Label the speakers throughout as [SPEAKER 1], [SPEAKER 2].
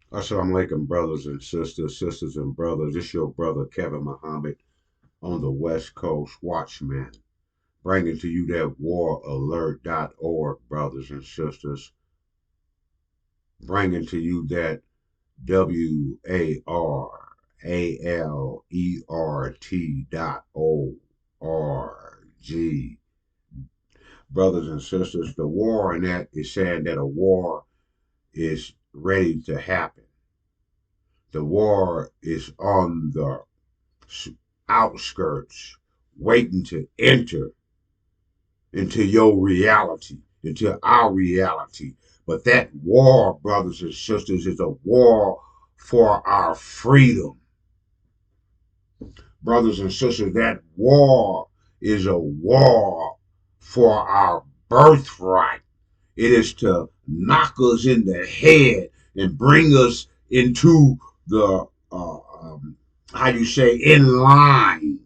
[SPEAKER 1] Assalamu alaikum, brothers and sisters, sisters and brothers. It's your brother Kevin Muhammad on the West Coast Watchman, bringing to you that waralert.org, brothers and sisters, bringing to you that WARALERT.org. Brothers and sisters, the war in that is saying that a war is ready to happen. The war is on the outskirts, waiting to enter into your reality, into our reality. But that war, brothers and sisters, is a war for our freedom. Brothers and sisters, that war is a war for our birthright. It is to knock us in the head and bring us into the, how you say, in line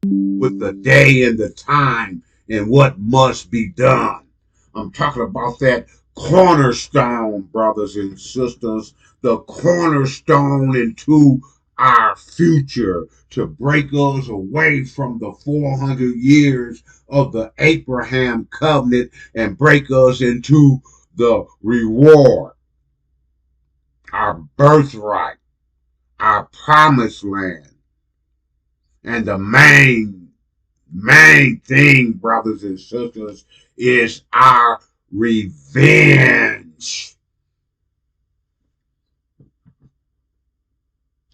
[SPEAKER 1] with the day and the time and what must be done. I'm talking about that cornerstone, brothers and sisters, the cornerstone into our future to break us away from the 400 years of the Abraham covenant and break us into the reward, our birthright, our promised land, and the main thing, brothers and sisters, is our revenge.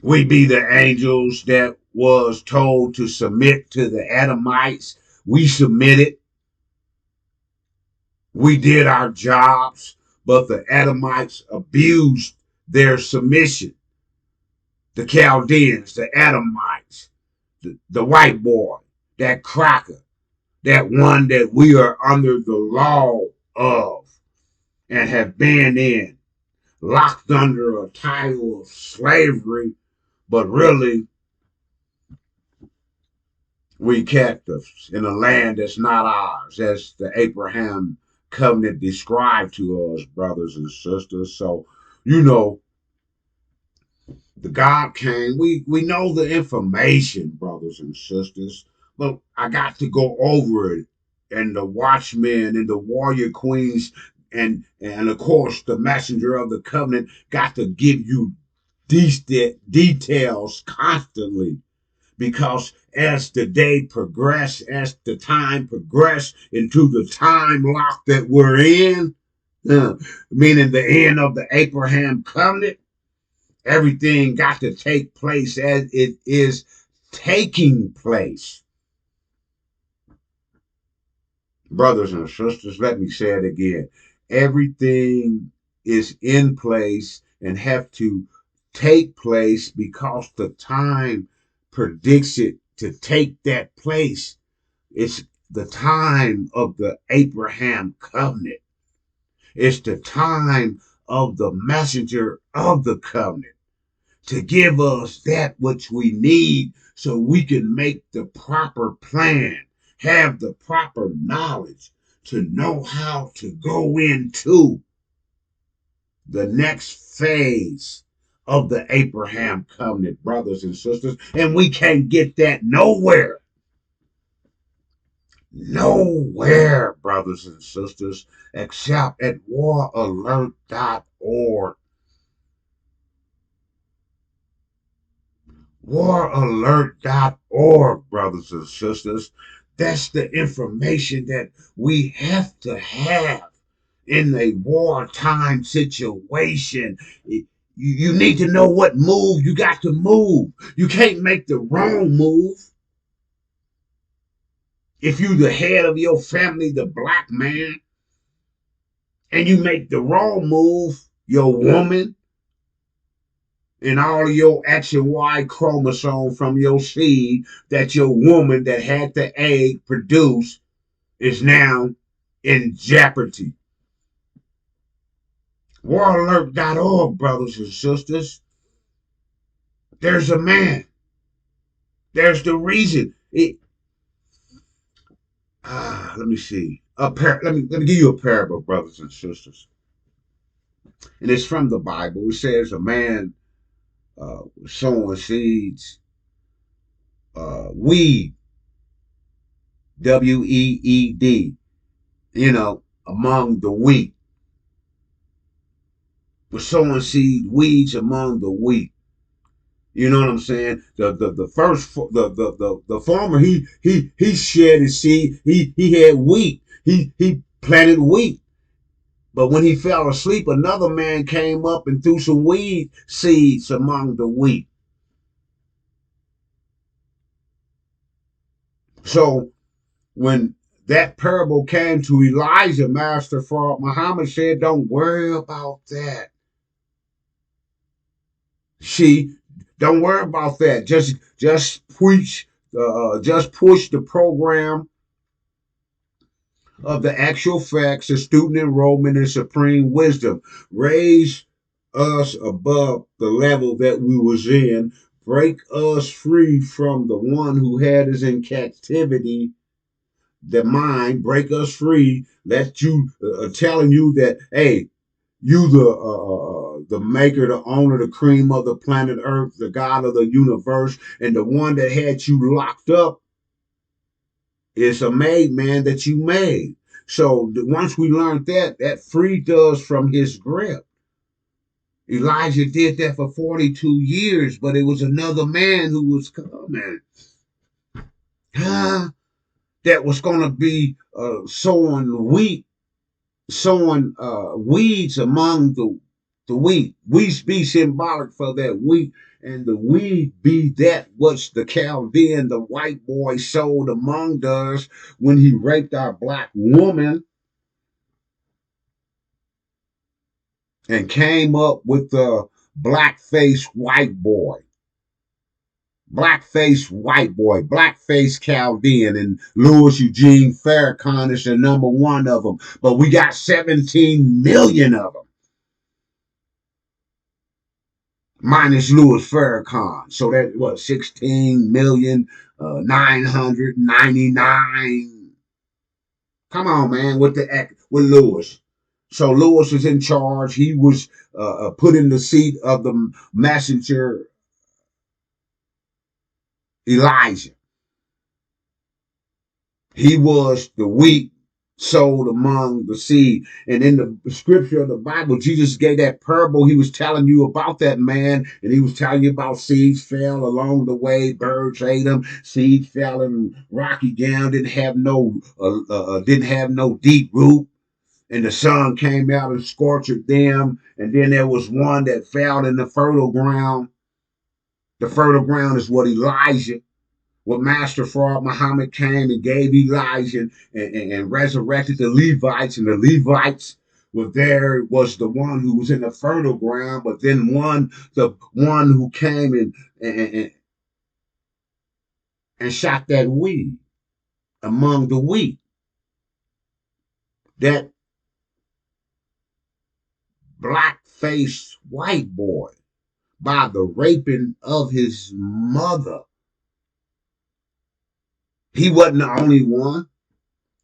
[SPEAKER 1] We be the angels that was told to submit to the Adamites. We submitted. We did our jobs, but the Adamites abused their submission. The Chaldeans, the Adamites, the white boy, that cracker, that one that we are under the law of and have been in, locked under a title of slavery, but really we captives in a land that's not ours, as the Abraham covenant described to us, brothers and sisters. So, you know, the God came. We know the information, brothers and sisters, but I got to go over it. And the watchmen and the warrior queens and of course the messenger of the covenant got to give you these details constantly because as the day progressed, as the time progressed into the time lock that we're in, meaning the end of the Abraham covenant, everything got to take place as it is taking place. Brothers and sisters, let me say it again. Everything is in place and have to take place because the time predicts it to take that place. It's the time of the Abraham covenant. It's the time of the messenger of the covenant to give us that which we need so we can make the proper plan, have the proper knowledge to know how to go into the next phase of the Abraham covenant, brothers and sisters. And we can't get that nowhere. Nowhere, brothers and sisters, except at waralert.org. Waralert.org, brothers and sisters. That's the information that we have to have in a wartime situation. You need to know what move you got to move. You can't make the wrong move. If you the head of your family, the black man, and you make the wrong move, your woman, and all of your X and Y chromosome from your seed that your woman that had the egg produced is now in jeopardy. WarAlert.org, brothers and sisters. There's a man. There's the reason. Let me see. Let me give you a parable, brothers and sisters. And it's from the Bible. It says a man sowing seeds, weed, weed, among the wheat. Was sowing seed weeds among the wheat. You know what I'm saying? The first the farmer he shed his seed. He had wheat. He planted wheat. But when he fell asleep, another man came up and threw some weed seeds among the wheat. So when that parable came to Elijah, Master Fraud Muhammad said, "Don't worry about that. See, don't worry about that. Just push the program of the actual facts of student enrollment and supreme wisdom. Raise us above the level that we was in. Break us free from the one who had us in captivity. The mind, break us free. Let you telling you that, hey, you the maker, the owner, the cream of the planet Earth, the God of the universe, and the one that had you locked up is a made man that you made. So once we learned that, that freed us from his grip. Elijah did that for 42 years, but it was another man who was coming. Huh? That was going to be sowing weeds among the wheat. Weeds be symbolic for that wheat, and the weed be that which the Chaldean, the white boy, sowed among us when he raped our black woman and came up with the blackface white boy. Blackface white boy, blackface Chaldean, and Louis Eugene Farrakhan is the number one of them. But we got 17 million of them, minus Louis Farrakhan. So that what 16 million 999. Come on, man, with Louis. So Louis was in charge. He was put in the seat of the messenger Elijah. He was the wheat sowed among the seed. And in the scripture of the Bible, Jesus gave that parable. He was telling you about that man, and he was telling you about seeds fell along the way, birds ate them, seeds fell in rocky ground, didn't have no deep root. And the sun came out and scorched them. And then there was one that fell in the fertile ground. The fertile ground is what Elijah, what Master Fraud Muhammad came and gave Elijah and resurrected the Levites, and the Levites was the one who was in the fertile ground, but then the one who came and shot that weed among the wheat, that black-faced white boy, by the raping of his mother. He wasn't the only one.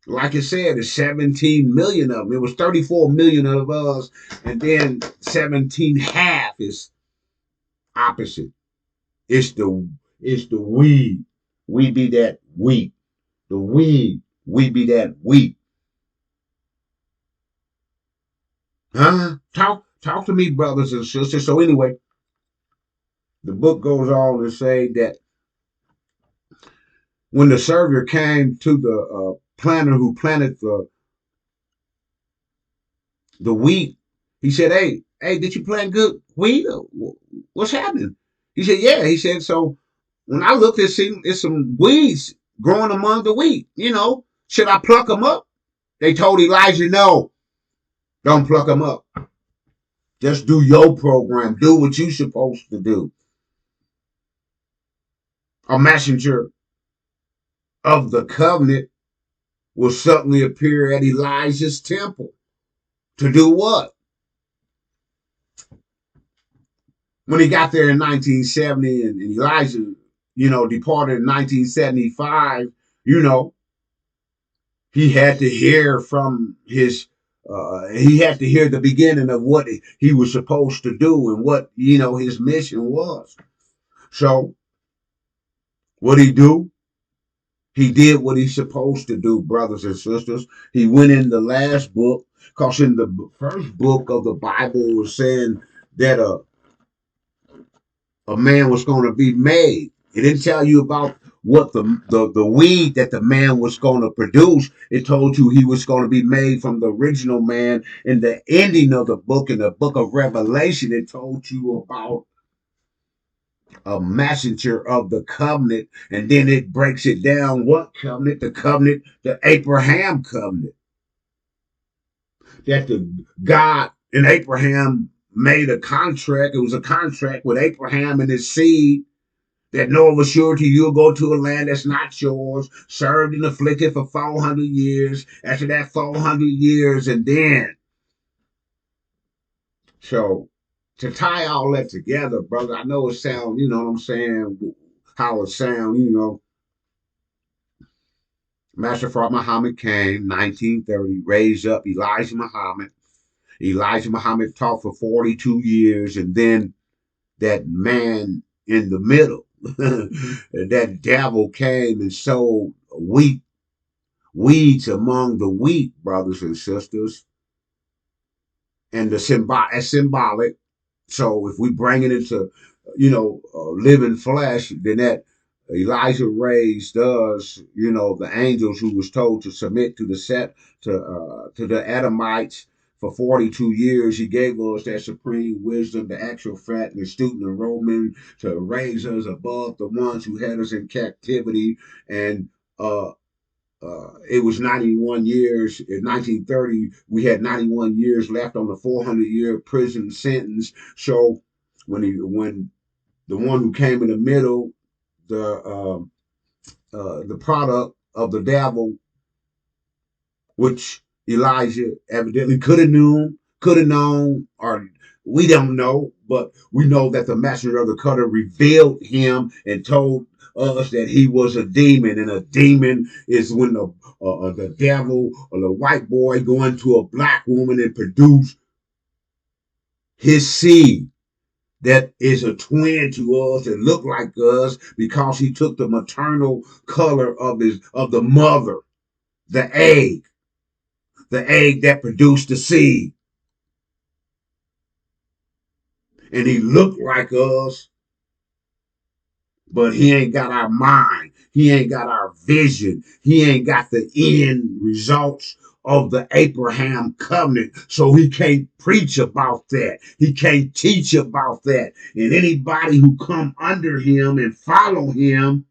[SPEAKER 1] Like I said, there's 17 million of them. It was 34 million of us, and then 17 half is opposite. It's the weed. We be that wheat. The weed. We be that wheat. Huh? Talk to me, brothers and sisters. So anyway, the book goes on to say that when the Savior came to the planter who planted the wheat, he said, hey, did you plant good wheat? What's happening? He said, yeah. He said, so when I looked, it's some weeds growing among the wheat. Should I pluck them up? They told Elijah, no, don't pluck them up. Just do your program. Do what you're supposed to do. A messenger of the covenant will suddenly appear at Elijah's temple. To do what? When he got there in 1970 and Elijah, departed in 1975, he had to hear from his He had to hear the beginning of what he was supposed to do and what his mission was. So what he do? He did what he's supposed to do, brothers and sisters. He went in the last book, because in the first book of the Bible it was saying that a man was going to be made. It didn't tell you about what the weed that the man was going to produce. It told you he was going to be made from the original man. In the ending of the book, in the book of Revelation, it told you about a messenger of the covenant, and then it breaks it down. What covenant? The covenant, the Abraham covenant. That the God and Abraham made a contract. It was a contract with Abraham and his seed, that know of a surety you'll go to a land that's not yours, served and afflicted for 400 years. After that 400 years, and then, so to tie all that together, brother, I know it sounds, you know what I'm saying, how it sounds, Master Fard Muhammad came, 1930, raised up Elijah Muhammad. Elijah Muhammad taught for 42 years, and then that man in the middle, that devil came and sowed weeds among the wheat, brothers and sisters, and the symbolic. So if we bring it into, living flesh, then that Elijah raised us, the angels who was told to submit to the set to the Edomites for 42 years. He gave us that supreme wisdom, the actual fact, the student enrollment to raise us above the ones who had us in captivity. And it was 91 years. In 1930, we had 91 years left on the 400-year prison sentence. So when the one who came in the middle, the product of the devil, which Elijah evidently could have known, or we don't know, but we know that the messenger of the covenant revealed him and told us that he was a demon, and a demon is when the devil or the white boy go into a black woman and produce his seed that is a twin to us and look like us, because he took the maternal color of the mother, the egg that produced the seed, and he looked like us, but he ain't got our mind. He ain't got our vision. He ain't got the end results of the Abraham covenant. So he can't preach about that. He can't teach about that. And anybody who come under him and follow him,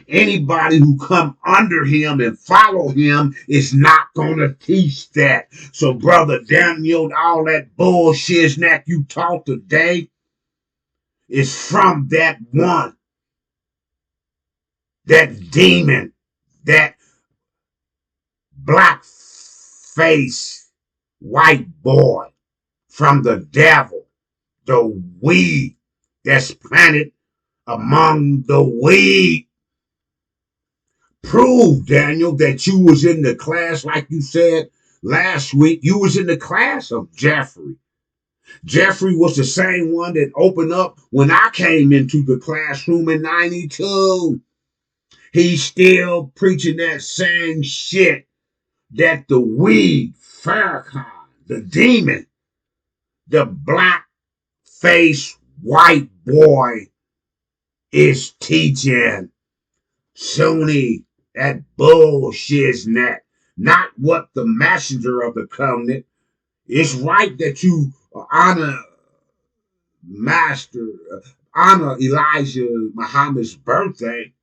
[SPEAKER 1] anybody who come under him and follow him is not going to teach that. So brother Daniel, all that bullshit that you taught today is from that one, that demon, that black face white boy from the devil, the weed that's planted among the weed. Prove, Daniel, that you was in the class, like you said last week. You was in the class of Jeffrey. Jeffrey was the same one that opened up when I came into the classroom in 92. He's still preaching that same shit, that the weed, Farrakhan, the demon, the black face white boy is teaching. Sunni, that bullshit, not what the messenger of the covenant. It's right that you honor Master, honor Elijah Muhammad's birthday,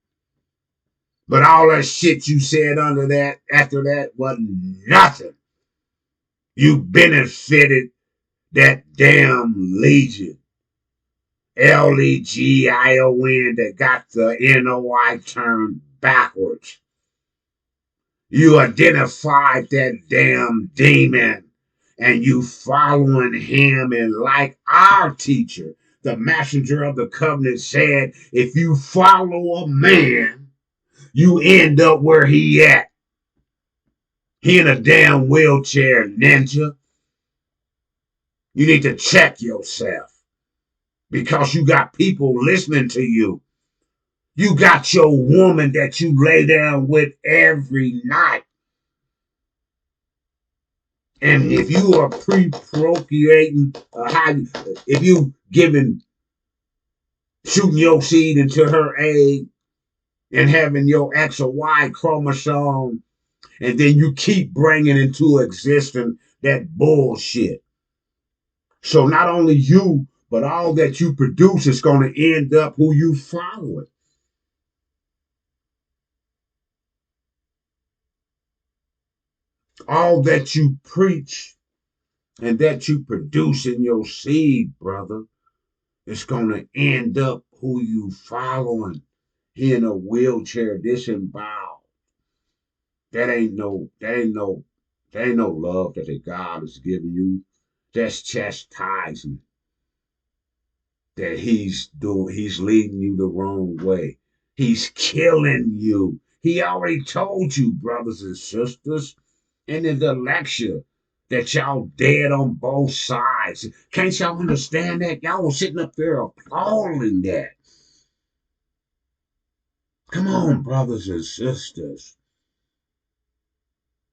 [SPEAKER 1] but all that shit you said after that wasn't nothing. You benefited that damn Legion. Legion that got the NOI turned backwards. You identified that damn demon, and you following him, and like our teacher, the messenger of the covenant, said, if you follow a man, you end up where he at. He in a damn wheelchair, ninja. You need to check yourself because you got people listening to you. You got your woman that you lay down with every night. And if you are pre-procreating, if you shooting your seed into her egg and having your X or Y chromosome, and then you keep bringing into existence that bullshit. So not only you, but all that you produce is going to end up who you following. All that you preach and that you produce in your seed, brother, is going to end up who you following. He in a wheelchair, disemboweled. That ain't no love that the God is giving you. That's chastisement that he's leading you the wrong way. He's killing you. He already told you, brothers and sisters, in the lecture that y'all dead on both sides. Can't y'all understand that? Y'all was sitting up there applauding that. Come on, brothers and sisters.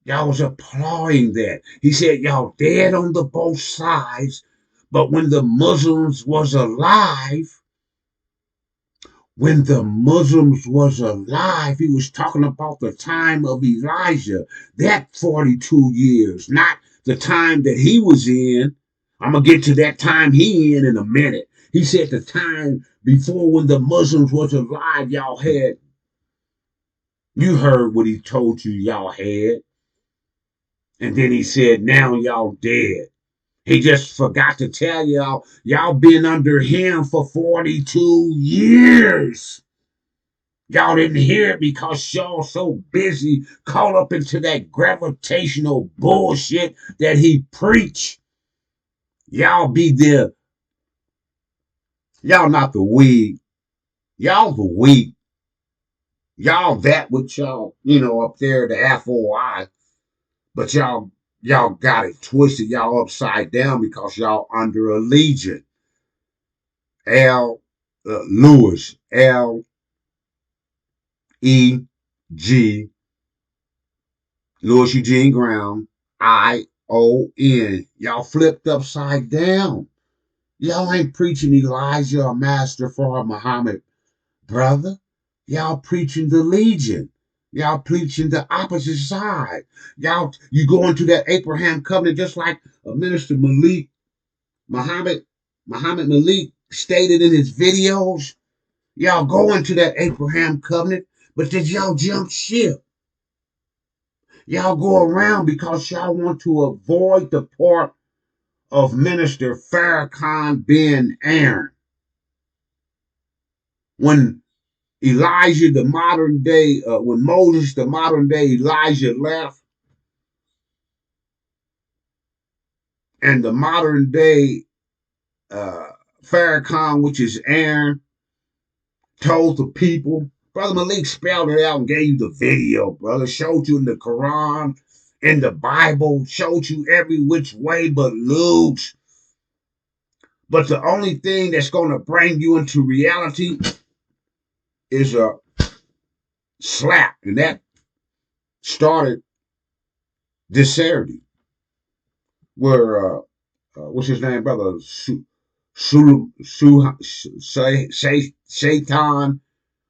[SPEAKER 1] Y'all was applauding that. He said y'all dead on the both sides, but when the Muslims was alive, he was talking about the time of Elijah, that 42 years, not the time that he was in. I'm going to get to that time he in a minute. He said the time before when the Muslims was alive, you heard what he told you y'all had. And then he said, now y'all dead. He just forgot to tell y'all been under him for 42 years. Y'all didn't hear it because y'all so busy caught up into that gravitational bullshit that he preached. Y'all be there. Y'all not the weed. Y'all the wheat. Y'all that with y'all, up there, the FOI. But y'all got it twisted. Y'all upside down because y'all under a legion. L. Lewis. L-E-G. Louis Eugene Graham. I-O-N. Y'all flipped upside down. Y'all ain't preaching Elijah or Master for Muhammad, brother. Y'all preaching the legion. Y'all preaching the opposite side. You go into that Abraham covenant just like Minister Muhammad Malik stated in his videos. Y'all go into that Abraham covenant, but did y'all jump ship? Y'all go around because y'all want to avoid the part of Minister Farrakhan ben Aaron. When Elijah, the modern day, when Moses, the modern day Elijah left, and the modern day Farrakhan, which is Aaron, told the people, Brother Malik spelled it out and gave you the video, brother, showed you in the Quran, in the Bible, showed you every which way but loose. But the only thing that's going to bring you into reality is a slap. And that started this Saturday, where, what's his name, brother? Shaitan.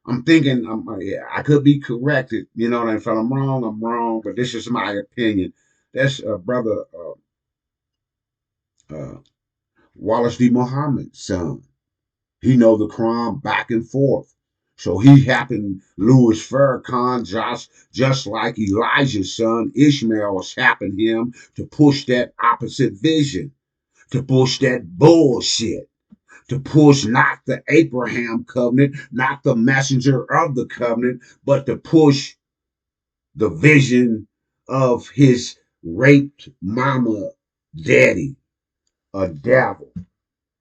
[SPEAKER 1] I'm thinking, I could be corrected. You know what I mean? If I'm wrong, but this is my opinion. That's brother Wallace D. Muhammad's son. He know the Quran back and forth. So he happened, Louis Farrakhan, just like Elijah's son Ishmael was happening him to push that opposite vision, to push that bullshit, to push not the Abraham covenant, not the messenger of the covenant, but to push the vision of his raped mama daddy, a devil,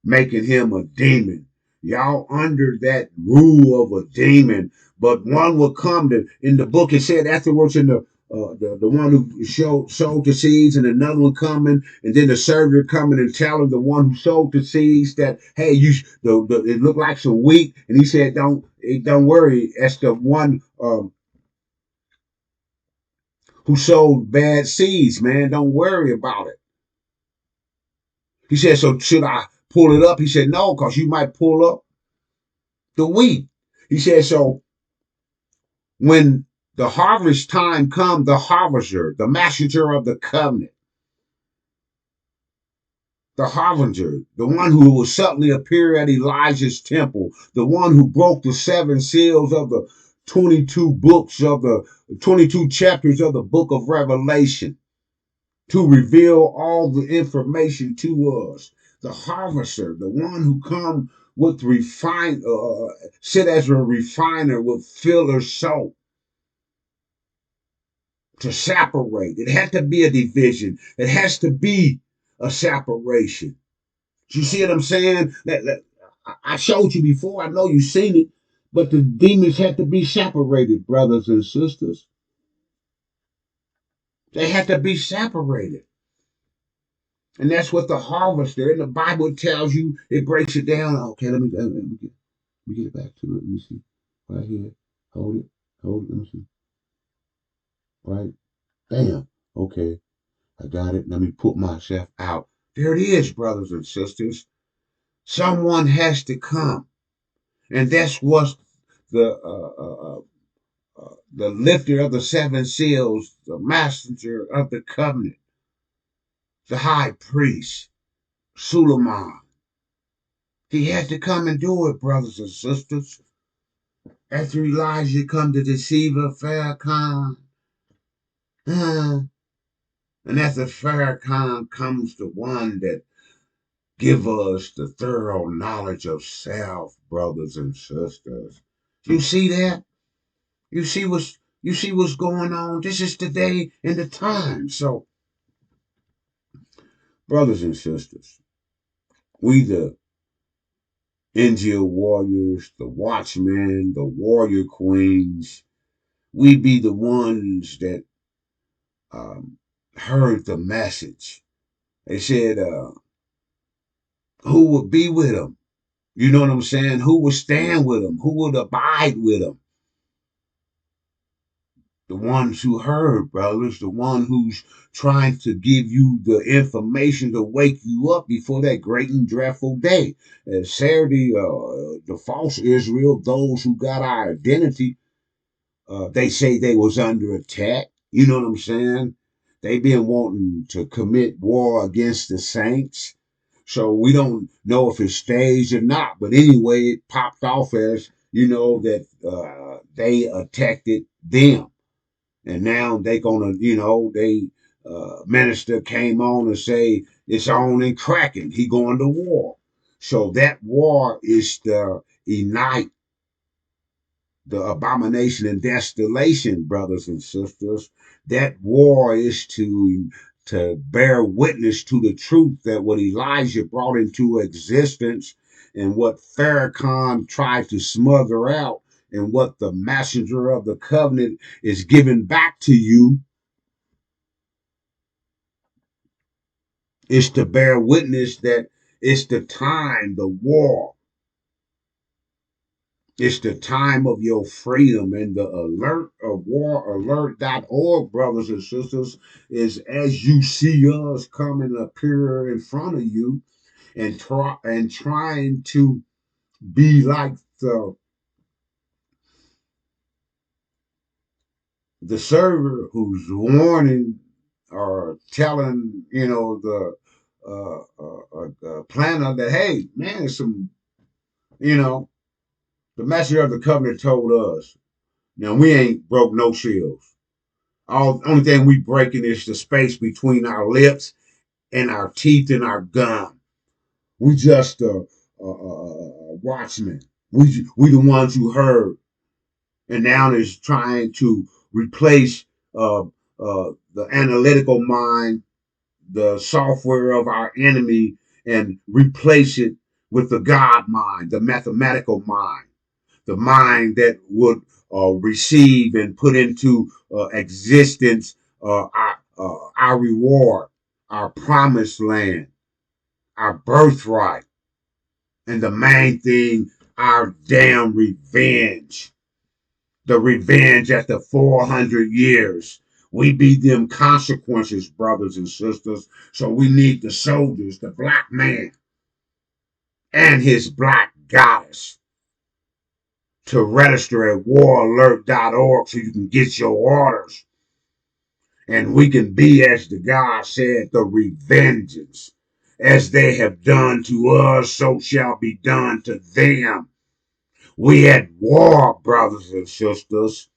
[SPEAKER 1] making him a demon. Y'all under that rule of a demon, but one will come to, in the book it said afterwards in the the one who sowed the seeds, and another one coming, and then the servant coming and telling the one who sowed the seeds that, hey, it looked like some wheat, and he said, don't worry, that's the one who sowed bad seeds, man. Don't worry about it. He said, so should I pull it up? He said, no, because you might pull up the wheat. He said, so when the harvest time comes, the harvester, the messenger of the covenant, the harbinger, the one who will suddenly appear at Elijah's temple, the one who broke the seven seals of the 22 books of the 22 chapters of the book of Revelation to reveal all the information to us. The harvester, the one who come with sit as a refiner with filler soap to separate. It had to be a division. It has to be a separation. You see what I'm saying? I showed you before. I know you've seen it, but the demons had to be separated, brothers and sisters. They had to be separated. And that's what the harvester in the Bible tells you. It breaks it down. Okay, let me get it back to it. Let me see. Right here. Hold it. Hold it. Let me see. Right. Bam. Okay. I got it. Let me put myself out. There it is, brothers and sisters. Someone has to come. And that's what the the lifter of the seven seals, the messenger of the covenant, the high priest, Suleiman. He had to come and do it, brothers and sisters. After Elijah come to deceive Farrakhan, and after Farrakhan comes the one that give us the thorough knowledge of self, brothers and sisters. You see that? You see what's going on? This is the day and the time. So, brothers and sisters, we the NGO warriors, the watchmen, the warrior queens, we be the ones that heard the message. They said, who would be with them? You know what I'm saying? Who would stand with them? Who would abide with them? The ones who heard, brothers, the one who's trying to give you the information to wake you up before that great and dreadful day. Saturday, the false Israel, those who got our identity, they say they was under attack. You know what I'm saying? They been wanting to commit war against the saints. So we don't know if it stays or not. But anyway, it popped off as, that they attacked them. And now they gonna, minister came on and say it's on and cracking. He going to war. So that war is to unite the abomination and desolation, brothers and sisters. That war is to bear witness to the truth that what Elijah brought into existence and what Farrakhan tried to smother out and what the messenger of the covenant is giving back to you is to bear witness that it's the time, the war. It's the time of your freedom. And the alert of waralert.org, brothers and sisters, is as you see us coming up here in front of you and trying to be like the server who's warning or telling, the planner that, hey, man, you know, the messenger of the covenant told us, now we ain't broke no shields. Only thing we breaking is the space between our lips and our teeth and our gum. We just watchmen. We the ones who heard, and now is trying to replace the analytical mind, the software of our enemy, and replace it with the God mind, the mathematical mind, the mind that would receive and put into existence our reward, our promised land, our birthright, and the main thing, our damn revenge. The revenge after 400 years. We be them consequences, brothers and sisters. So we need the soldiers, the black man, and his black goddess to register at waralert.org so you can get your orders. And we can be, as the God said, the revengeance. As they have done to us, so shall be done to them. We at war, brothers and sisters.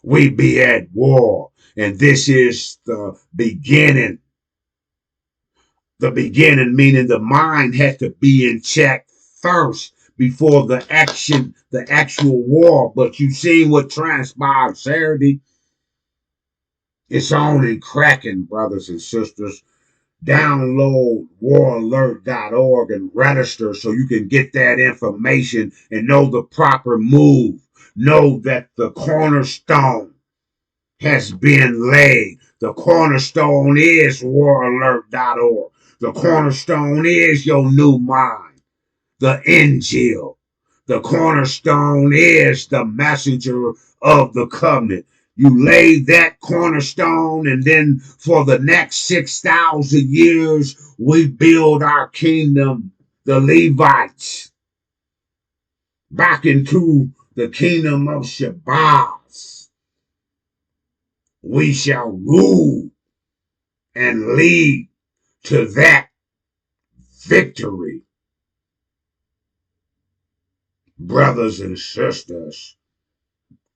[SPEAKER 1] We be at war. And this is the beginning. The beginning, meaning the mind has to be in check first before the actual war. But you seen what transpired Saturday? It's on and cracking, brothers and sisters. Download waralert.org and register so you can get that information and know the proper move. Know that the cornerstone has been laid. The cornerstone is waralert.org. The cornerstone is your new mind, the Injil. The cornerstone is the messenger of the covenant. You lay that cornerstone, and then for the next 6,000 years, we build our kingdom, the Levites, back into the kingdom of Shabazz. We shall rule and lead to that victory. Brothers and sisters,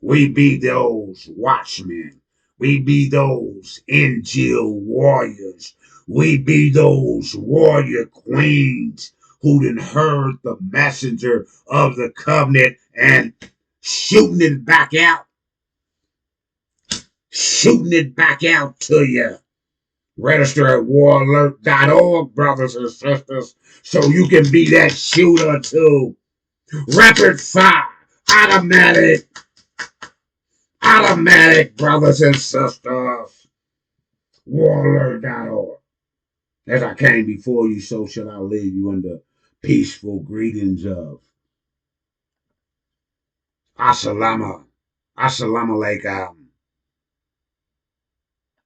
[SPEAKER 1] we be those watchmen. We be those Injil warriors. We be those warrior queens who done heard the messenger of the covenant and shooting it back out. Shooting it back out to you. Register at waralert.org, brothers and sisters, so you can be that shooter too. Rapid fire, automatic, brothers and sisters. Waralert.org. As I came before you, so shall I leave you in the peaceful greetings of Assalamu alaikum.